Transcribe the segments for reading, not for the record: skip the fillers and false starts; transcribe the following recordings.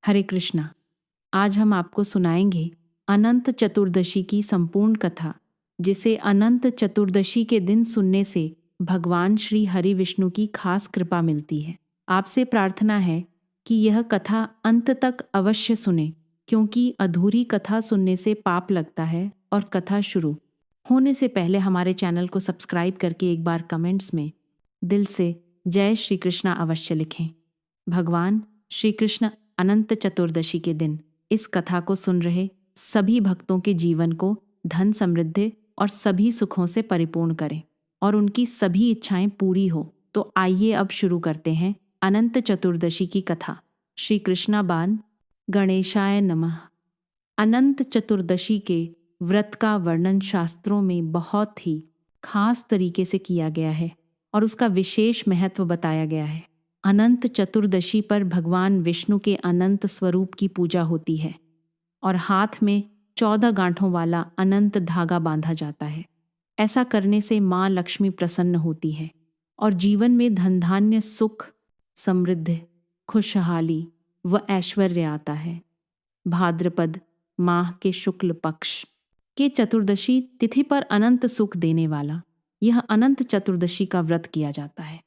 हरे कृष्णा। आज हम आपको सुनाएंगे अनंत चतुर्दशी की संपूर्ण कथा, जिसे अनंत चतुर्दशी के दिन सुनने से भगवान श्री हरि विष्णु की खास कृपा मिलती है। आपसे प्रार्थना है कि यह कथा अंत तक अवश्य सुने, क्योंकि अधूरी कथा सुनने से पाप लगता है और कथा शुरू होने से पहले हमारे चैनल को सब्सक्राइब करके एक बार कमेंट्स में दिल से जय श्री कृष्णा अवश्य लिखें। भगवान श्री कृष्ण अनंत चतुर्दशी के दिन इस कथा को सुन रहे सभी भक्तों के जीवन को धन समृद्धि और सभी सुखों से परिपूर्ण करें और उनकी सभी इच्छाएं पूरी हो। तो आइए अब शुरू करते हैं अनंत चतुर्दशी की कथा। श्री कृष्णाबान गणेशाय नमः। अनंत चतुर्दशी के व्रत का वर्णन शास्त्रों में बहुत ही खास तरीके से किया गया है और उसका विशेष महत्व बताया गया है। अनंत चतुर्दशी पर भगवान विष्णु के अनंत स्वरूप की पूजा होती है और हाथ में 14 गांठों वाला अनंत धागा बांधा जाता है। ऐसा करने से माँ लक्ष्मी प्रसन्न होती है और जीवन में धन धान्य सुख समृद्धि खुशहाली व ऐश्वर्य आता है। भाद्रपद माह के शुक्ल पक्ष के चतुर्दशी तिथि पर अनंत सुख देने वाला यह अनंत चतुर्दशी का व्रत किया जाता है।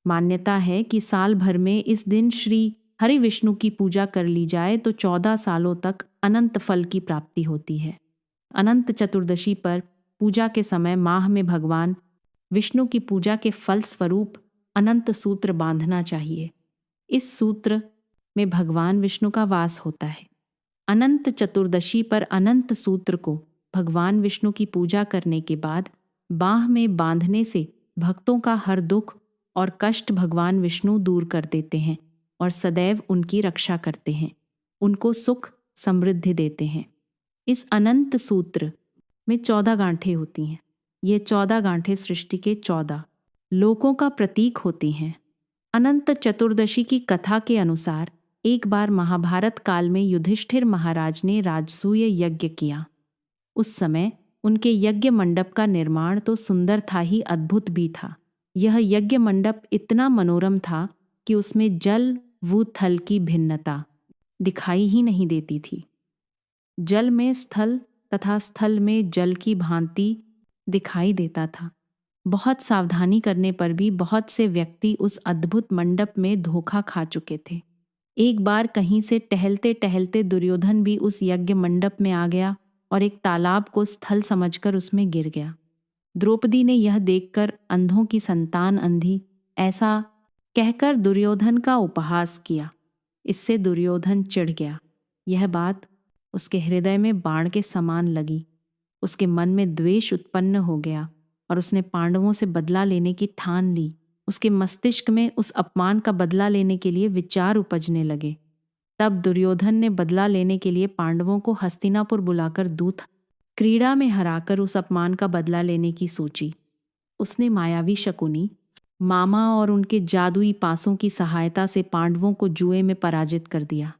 मान्यता है कि साल भर में इस दिन श्री हरि विष्णु की पूजा कर ली जाए तो 14 सालों तक अनंत फल की प्राप्ति होती है। अनंत चतुर्दशी पर पूजा के समय माह में भगवान विष्णु की पूजा के फल स्वरूप अनंत सूत्र बांधना चाहिए। इस सूत्र में भगवान विष्णु का वास होता है। अनंत चतुर्दशी पर अनंत सूत्र को भगवान विष्णु की पूजा करने के बाद बाह में बांधने से भक्तों का हर दुख और कष्ट भगवान विष्णु दूर कर देते हैं और सदैव उनकी रक्षा करते हैं, उनको सुख समृद्धि देते हैं। इस अनंत सूत्र में 14 गांठें होती हैं। ये 14 गांठें सृष्टि के 14 लोकों का प्रतीक होती हैं। अनंत चतुर्दशी की कथा के अनुसार एक बार महाभारत काल में युधिष्ठिर महाराज ने राजसूय यज्ञ किया। उस समय उनके यज्ञ मंडप का निर्माण तो सुंदर था ही अद्भुत भी था। यह यज्ञ मंडप इतना मनोरम था कि उसमें जल व थल की भिन्नता दिखाई ही नहीं देती थी। जल में स्थल तथा स्थल में जल की भांति दिखाई देता था। बहुत सावधानी करने पर भी बहुत से व्यक्ति उस अद्भुत मंडप में धोखा खा चुके थे। एक बार कहीं से टहलते टहलते दुर्योधन भी उस यज्ञ मंडप में आ गया और एक तालाब को स्थल समझकर उसमें गिर गया। द्रौपदी ने यह देखकर अंधों की संतान अंधी ऐसा कहकर दुर्योधन का उपहास किया। इससे दुर्योधन चिढ़ गया। यह बात उसके हृदय में बाण के समान लगी। उसके मन में द्वेष उत्पन्न हो गया और उसने पांडवों से बदला लेने की ठान ली। उसके मस्तिष्क में उस अपमान का बदला लेने के लिए विचार उपजने लगे। तब दुर्योधन ने बदला लेने के लिए पांडवों को हस्तिनापुर बुलाकर दूत क्रीड़ा में हराकर उस अपमान का बदला लेने की सोची। उसने मायावी शकुनी मामा और उनके जादुई पासों की सहायता से पांडवों को जुए में पराजित कर दिया।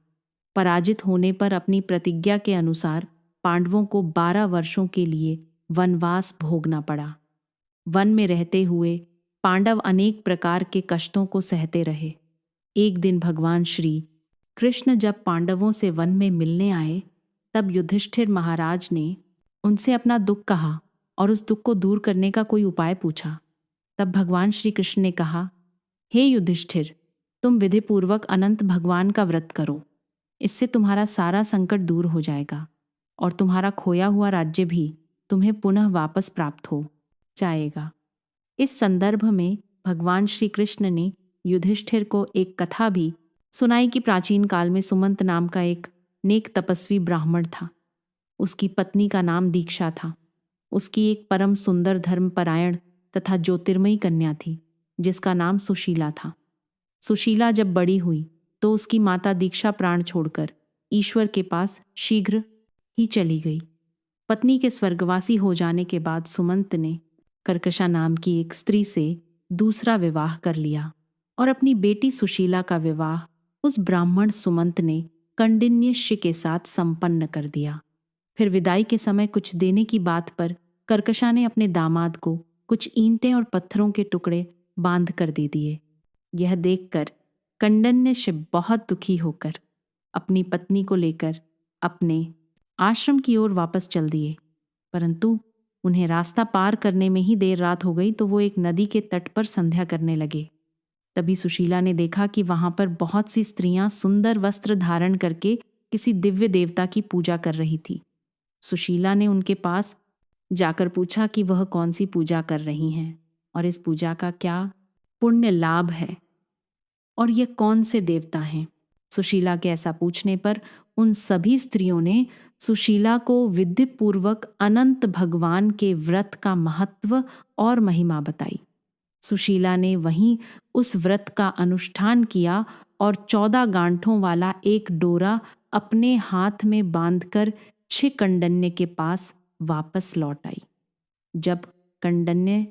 पराजित होने पर अपनी प्रतिज्ञा के अनुसार पांडवों को 12 वर्षों के लिए वनवास भोगना पड़ा। वन में रहते हुए पांडव अनेक प्रकार के कष्टों को सहते रहे। एक दिन भगवान श्री कृष्ण जब पांडवों से वन में मिलने आए, तब युधिष्ठिर महाराज ने उनसे अपना दुख कहा और उस दुख को दूर करने का कोई उपाय पूछा। तब भगवान श्री कृष्ण ने कहा, हे युधिष्ठिर, तुम विधिपूर्वक अनंत भगवान का व्रत करो। इससे तुम्हारा सारा संकट दूर हो जाएगा और तुम्हारा खोया हुआ राज्य भी तुम्हें पुनः वापस प्राप्त हो जाएगा। इस संदर्भ में भगवान श्री कृष्ण ने युधिष्ठिर को एक कथा भी सुनाई कि प्राचीन काल में सुमंत नाम का एक नेक तपस्वी ब्राह्मण था। उसकी पत्नी का नाम दीक्षा था। उसकी एक परम सुंदर धर्मपरायण तथा ज्योतिर्मयी कन्या थी, जिसका नाम सुशीला था। सुशीला जब बड़ी हुई तो उसकी माता दीक्षा प्राण छोड़कर ईश्वर के पास शीघ्र ही चली गई। पत्नी के स्वर्गवासी हो जाने के बाद सुमंत ने कर्कशा नाम की एक स्त्री से दूसरा विवाह कर लिया और अपनी बेटी सुशीला का विवाह उस ब्राह्मण सुमंत ने कौंडिन्यस्य के साथ संपन्न कर दिया। फिर विदाई के समय कुछ देने की बात पर कर्कशा ने अपने दामाद को कुछ ईंटें और पत्थरों के टुकड़े बांध कर दे दिए। यह देखकर कौंडिन्यस्य बहुत दुखी होकर अपनी पत्नी को लेकर अपने आश्रम की ओर वापस चल दिए। परंतु उन्हें रास्ता पार करने में ही देर रात हो गई तो वो एक नदी के तट पर संध्या करने लगे। तभी सुशीला ने देखा कि वहां पर बहुत सी स्त्रियां सुंदर वस्त्र धारण करके किसी दिव्य देवता की पूजा कर रही थी। सुशीला ने उनके पास जाकर पूछा कि वह कौन सी पूजा कर रही हैं और इस पूजा का क्या पुण्य लाभ है और ये कौन से देवता हैं। सुशीला के ऐसा पूछने पर उन सभी स्त्रियों ने सुशीला को विधिपूर्वक अनंत भगवान के व्रत का महत्व और महिमा बताई। सुशीला ने वहीं उस व्रत का अनुष्ठान किया और 14 गांठों वाला एक डोरा अपने हाथ में बांधकर छिकंडन्य के पास वापस लौट आई। जब कंडन्य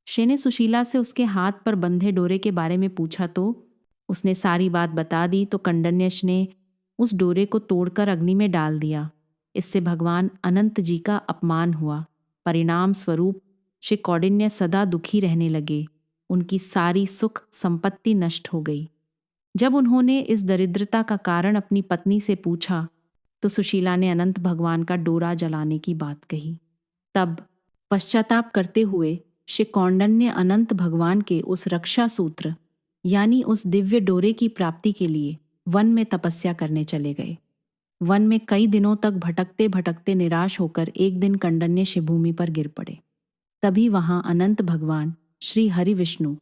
ने सुशीला से उसके हाथ पर बंधे डोरे के बारे में पूछा तो उसने सारी बात बता दी। तो कंडन्यश ने उस डोरे को तोड़कर अग्नि में डाल दिया। इससे भगवान अनंत जी का अपमान हुआ। परिणाम स्वरूप श्री कौंडिन्य सदा दुखी रहने लगे। उनकी सारी सुख संपत्ति नष्ट हो गई। जब उन्होंने इस दरिद्रता का कारण अपनी पत्नी से पूछा तो सुशीला ने अनंत भगवान का डोरा जलाने की बात कही। तब पश्चाताप करते हुए श्री कौंडिन्य अनंत भगवान के उस रक्षा सूत्र यानी उस दिव्य डोरे की प्राप्ति के लिए वन में तपस्या करने चले गए। वन में कई दिनों तक भटकते भटकते निराश होकर एक दिन कंडन्य शिवभूमि पर गिर पड़े। तभी वहां अनंत भगवान श्री हरि विष्णु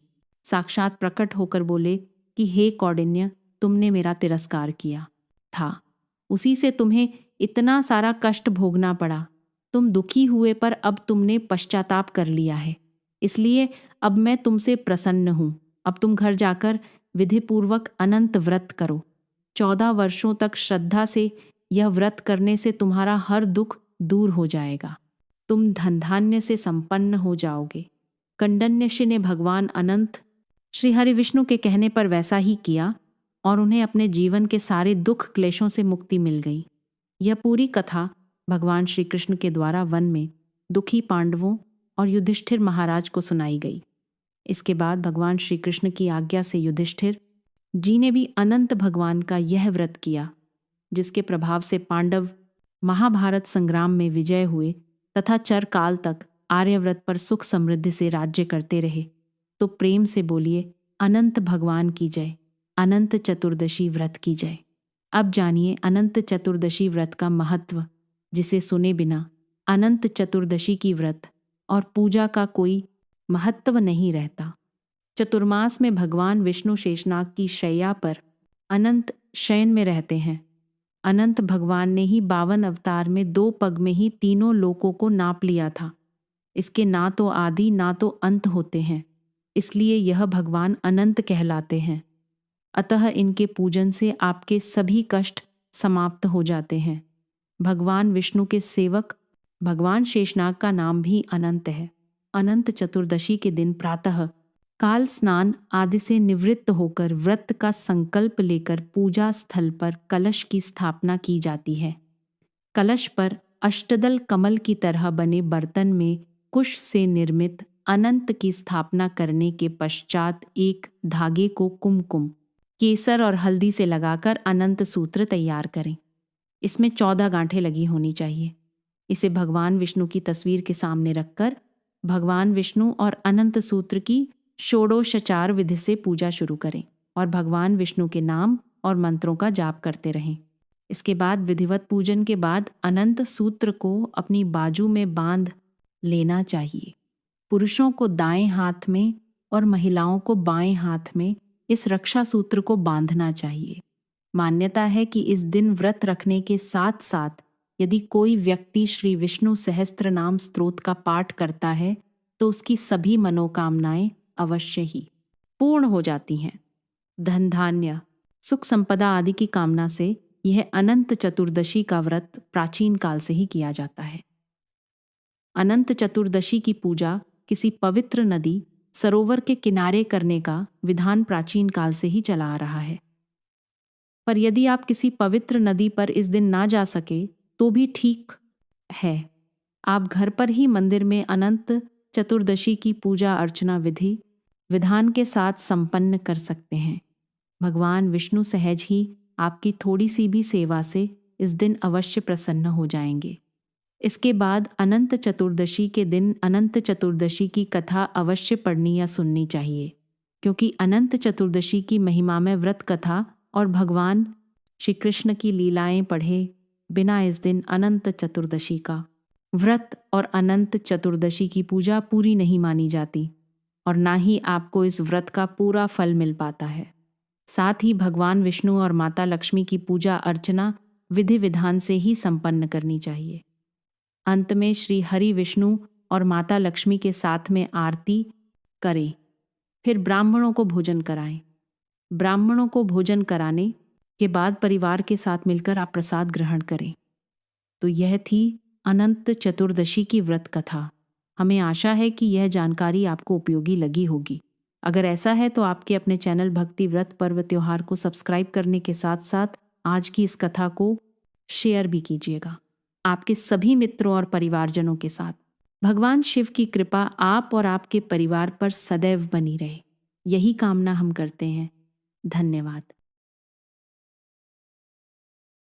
साक्षात प्रकट होकर बोले कि हे कौंडिन्य, तुमने मेरा तिरस्कार किया था, उसी से तुम्हें इतना सारा कष्ट भोगना पड़ा। तुम दुखी हुए पर अब तुमने पश्चाताप कर लिया है, इसलिए अब मैं तुमसे प्रसन्न हूं। अब तुम घर जाकर विधिपूर्वक अनंत व्रत करो। 14 वर्षों तक श्रद्धा से यह व्रत करने से तुम्हारा हर दुख दूर हो जाएगा। तुम धन धान्य से संपन्न हो जाओगे। कंडन्यश्री ने भगवान अनंत श्री हरि विष्णु के कहने पर वैसा ही किया और उन्हें अपने जीवन के सारे दुख क्लेशों से मुक्ति मिल गई। यह पूरी कथा भगवान श्री कृष्ण के द्वारा वन में दुखी पांडवों और युधिष्ठिर महाराज को सुनाई गई। इसके बाद भगवान श्री कृष्ण की आज्ञा से युधिष्ठिर जी ने भी अनंत भगवान का यह व्रत किया, जिसके प्रभाव से पांडव महाभारत संग्राम में विजय हुए तथा चरकाल तक आर्यव्रत पर सुख समृद्धि से राज्य करते रहे। तो प्रेम से बोलिए अनंत भगवान की जय, अनंत चतुर्दशी व्रत की जय। अब जानिए अनंत चतुर्दशी व्रत का महत्व, जिसे सुने बिना अनंत चतुर्दशी की व्रत और पूजा का कोई महत्व नहीं रहता। चतुर्मास में भगवान विष्णु शेषनाग की शैया पर अनंत शयन में रहते हैं। अनंत भगवान ने ही 52 अवतार में 2 पग में ही तीनों लोकों को नाप लिया था। इसके ना तो आदि ना तो अंत होते हैं, इसलिए यह भगवान अनंत कहलाते हैं। अतः इनके पूजन से आपके सभी कष्ट समाप्त हो जाते हैं। भगवान विष्णु के सेवक भगवान शेषनाग का नाम भी अनंत है। अनंत चतुर्दशी के दिन प्रातः काल स्नान आदि से निवृत्त होकर व्रत का संकल्प लेकर पूजा स्थल पर कलश की स्थापना की जाती है। कलश पर अष्टदल कमल की तरह बने बर्तन में कुश से निर्मित अनंत की स्थापना करने के पश्चात एक धागे को कुमकुम, केसर और हल्दी से लगाकर अनंत सूत्र तैयार करें। इसमें 14 गांठें लगी होनी चाहिए। इसे भगवान विष्णु की तस्वीर के सामने रखकर भगवान विष्णु और अनंत सूत्र की षोडशोपचार विधि से पूजा शुरू करें और भगवान विष्णु के नाम और मंत्रों का जाप करते रहें। इसके बाद विधिवत पूजन के बाद अनंत सूत्र को अपनी बाजू में बांध लेना चाहिए। पुरुषों को दाएं हाथ में और महिलाओं को बाएं हाथ में इस रक्षा सूत्र को बांधना चाहिए। मान्यता है कि इस दिन व्रत रखने के साथ साथ यदि कोई व्यक्ति श्री विष्णु सहस्त्र नाम स्तोत्र का पाठ करता है तो उसकी सभी मनोकामनाएं अवश्य ही पूर्ण हो जाती हैं। धन धान्य सुख संपदा आदि की कामना से यह अनंत चतुर्दशी का व्रत प्राचीन काल से ही किया जाता है। अनंत चतुर्दशी की पूजा किसी पवित्र नदी सरोवर के किनारे करने का विधान प्राचीन काल से ही चला आ रहा है। पर यदि आप किसी पवित्र नदी पर इस दिन ना जा सके तो भी ठीक है। आप घर पर ही मंदिर में अनंत चतुर्दशी की पूजा अर्चना विधान के साथ संपन्न कर सकते हैं। भगवान विष्णु सहज ही आपकी थोड़ी सी भी सेवा से इस दिन अवश्य प्रसन्न हो जाएंगे। इसके बाद अनंत चतुर्दशी के दिन अनंत चतुर्दशी की कथा अवश्य पढ़नी या सुननी चाहिए, क्योंकि अनंत चतुर्दशी की महिमा में व्रत कथा और भगवान श्री कृष्ण की लीलाएं पढ़े बिना इस दिन अनंत चतुर्दशी का व्रत और अनंत चतुर्दशी की पूजा पूरी नहीं मानी जाती और ना ही आपको इस व्रत का पूरा फल मिल पाता है। साथ ही भगवान विष्णु और माता लक्ष्मी की पूजा अर्चना विधि विधान से ही संपन्न करनी चाहिए। अंत में श्री हरि विष्णु और माता लक्ष्मी के साथ में आरती करें, फिर ब्राह्मणों को भोजन कराएं। ब्राह्मणों को भोजन कराने के बाद परिवार के साथ मिलकर आप प्रसाद ग्रहण करें। तो यह थी अनंत चतुर्दशी की व्रत कथा। हमें आशा है कि यह जानकारी आपको उपयोगी लगी होगी। अगर ऐसा है तो आपके अपने चैनल भक्ति व्रत पर्व त्योहार को सब्सक्राइब करने के साथ साथ आज की इस कथा को शेयर भी कीजिएगा आपके सभी मित्रों और परिवारजनों के साथ। भगवान शिव की कृपा आप और आपके परिवार पर सदैव बनी रहे, यही कामना हम करते हैं। धन्यवाद।